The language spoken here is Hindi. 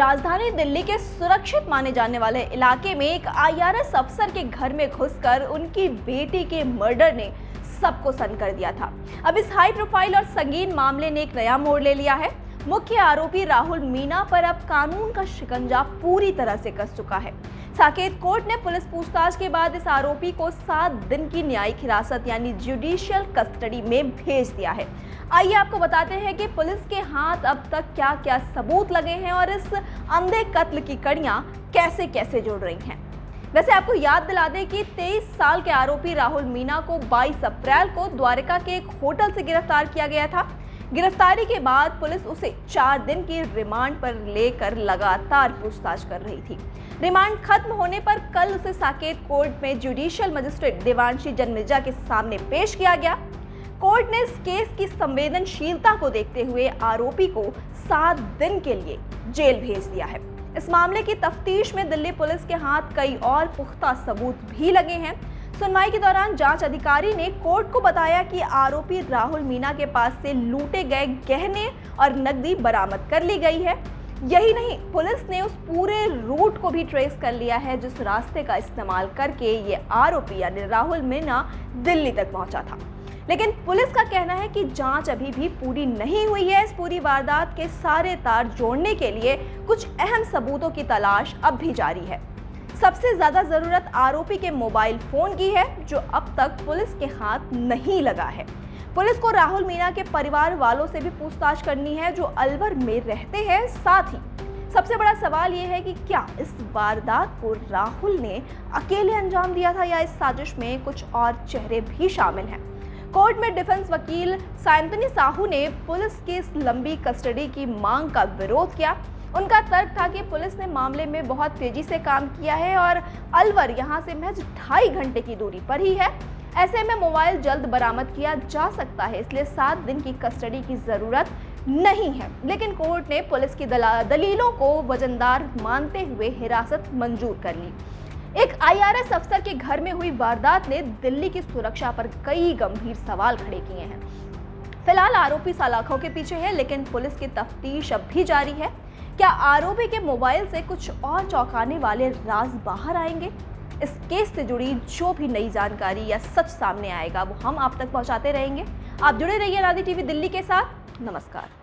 राजधानी दिल्ली के सुरक्षित माने जाने वाले इलाके में एक आईआरएस अफसर के घर में घुसकर उनकी बेटी के मर्डर ने सबको सन्न कर दिया था। अब इस हाई प्रोफाइल और संगीन मामले ने एक नया मोड़ ले लिया है। मुख्य आरोपी राहुल मीणा पर अब कानून का शिकंजा पूरी तरह से कस चुका है। साकेत कोर्ट ने पुलिस पूछताछ के बाद इस आरोपी को 7 दिन की न्यायिक हिरासत यानी जुडिशियल कस्टडी में भेज दिया है। आइए आपको बताते हैं कि पुलिस के हाथ अब तक क्या क्या सबूत लगे हैं और इस अंधे कत्ल की कड़ियां कैसे कैसे जुड़ रही हैं। वैसे आपको याद दिला दें कि 23 साल के आरोपी राहुल मीणा को 22 अप्रैल को द्वारका के एक होटल से गिरफ्तार किया गया था। गिरफ्तारी के बाद पुलिस उसे 4 दिन की रिमांड पर लेकर लगातार पूछताछ कर रही थी। रिमांड खत्म होने पर कल उसे साकेत कोर्ट में जुडिशियल मजिस्ट्रेट देवांशी जन्मेजा के सामने पेश किया गया। कोर्ट ने इस केस की संवेदनशीलता को देखते हुए आरोपी को 7 दिन के लिए जेल भेज दिया है। इस मामले की तफ्तीश में दिल्ली पुलिस के हाथ कई और पुख्ता सबूत भी लगे हैं। सुनवाई के दौरान जांच अधिकारी ने कोर्ट को बताया कि आरोपी राहुल मीणा के पास से लूटे गए गहने और नकदी बरामद कर ली गई है। यही नहीं, पुलिस ने उस पूरे रूट को भी ट्रेस कर लिया है जिस रास्ते का इस्तेमाल करके ये आरोपी यानी राहुल मीणा दिल्ली तक पहुंचा था। लेकिन पुलिस का कहना है कि जांच अभी भी पूरी नहीं हुई है। इस पूरी वारदात के सारे तार जोड़ने के लिए कुछ अहम सबूतों की तलाश अब भी जारी है। सबसे ज्यादा जरूरत आरोपी के मोबाइल फोन की है जो अब तक पुलिस के हाथ नहीं लगा है। पुलिस को राहुल मीणा के परिवार वालों से भी पूछताछ करनी है जो अलवर में रहते हैं। साथ ही सबसे बड़ा सवाल ये है कि क्या इस वारदात को राहुल ने अकेले अंजाम दिया था या इस साजिश में कुछ और चेहरे भी शामिल हैं। कोर्ट में डिफेंस वकील सायंतनी साहू ने पुलिस की इस लंबी कस्टडी की मांग का विरोध किया। उनका तर्क था कि पुलिस ने मामले में बहुत तेजी से काम किया है और अलवर यहां से महज 2.5 घंटे की दूरी पर ही है। ऐसे में मोबाइल जल्द बरामद किया जा सकता है, इसलिए 7 दिन की कस्टडी की जरूरत नहीं है। लेकिन कोर्ट ने पुलिस की दलीलों को वजनदार मानते हुए हिरासत मंजूर कर ली। एक आईआरएस अफसर के घर में हुई वारदात ने दिल्ली की सुरक्षा पर कई गंभीर सवाल खड़े किए हैं। फिलहाल आरोपी सलाखों के पीछे है, लेकिन पुलिस की तफ्तीश अब भी जारी है। क्या आरोपी के मोबाइल से कुछ और चौंकाने वाले राज बाहर आएंगे? इस केस से जुड़ी जो भी नई जानकारी या सच सामने आएगा वो हम आप तक पहुंचाते रहेंगे। आप जुड़े रहिए अनादि टीवी दिल्ली के साथ। नमस्कार।